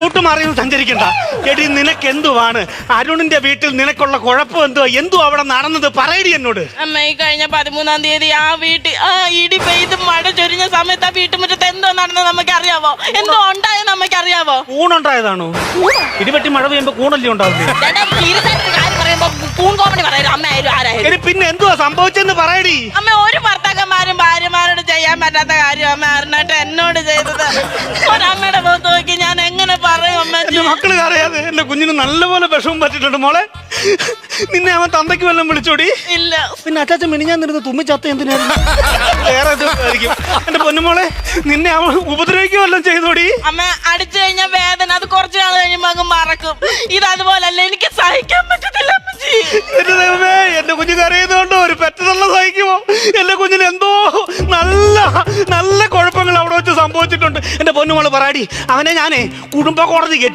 കൂട്ടുമാറിയും സഞ്ചരിക്കണ്ട. എടി നിനക്ക് എന്തുവാണ്? അരുണിന്റെ വീട്ടിൽ നിനക്കുള്ള കുഴപ്പം എന്തോ അവിടെ നടന്നത് പറയടി എന്നോട്. അമ്മ ഈ കഴിഞ്ഞ 13-ാം തീയതി ആ ഇടി പെയ്ത് മഴ ചൊരിഞ്ഞ സമയത്ത് ആ വീട്ടുമുറ്റത്ത് എന്തോ നടന്നത് നമുക്ക് അറിയാവോ? എന്തോ ഉണ്ടായെന്ന് നമുക്ക് അറിയാവോ? കൂണുണ്ടായതാണോ? ഇടിവെട്ടി മഴ പെയ്യുമ്പോ കൂണല്ലേ ഉണ്ടാവില്ലേ? പിന്നെ എന്തുവാ സംഭവിച്ചെന്ന് പറയടി. അമ്മ ഒരു ഭർത്താക്കന്മാരും ഭാര്യമാരോട് ചെയ്യാൻ പറ്റാത്ത കാര്യം അമ്മ അറിഞ്ഞിട്ട് എന്നോട് ചെയ്തത്. ഒരമ്മയുടെ മുഖത്ത് നോക്കി ഞാൻ എങ്ങനെ പറയും അമ്മ? എന്റെ മക്കള് അറിയാതെ എന്റെ കുഞ്ഞിന് നല്ലപോലെ വിഷമം പറ്റിട്ടുണ്ട് മോളെ. നിന്നെ അവൻ തന്തയ്ക്ക് വല്ലതും വിളിച്ചോടി? ഇല്ല. പിന്നെ അച്ചാച്ചൻ മിനിഞ്ഞാൻ നിരുന്ന് തുമ്മിച്ചത്ത എന്തിനായിരുന്നു? വേറെ ആയിരിക്കും. എന്റെ പൊന്നുമോളെ, നിന്നെ അവൻ ഉപദ്രവിക്കുക വല്ലതും ചെയ്തോടി? അമ്മ അടിച്ചു കഴിഞ്ഞ വേദന അത് കുറച്ചു നാൾ കഴിയുമ്പോ അങ്ങ് മറക്കും. ഇത് അതുപോലല്ല, എനിക്ക് സഹിക്കാൻ പറ്റത്തില്ല അമ്മച്ചി. എന്റെ ദൈവമേ, എന്റെ കുഞ്ഞു കരയുന്നോണ്ടോ ഒരു പെറ്റതള്ള സഹിക്കുമോ? എന്റെ കുഞ്ഞിന് എന്തോ നല്ല കുഴപ്പങ്ങൾ അവിടെ വെച്ച് സംഭവിച്ചിട്ടുണ്ട്. എന്റെ പൊന്നുമോള് പറയാടി, അവനെ ഞാനേ കുടുംബ കോടതി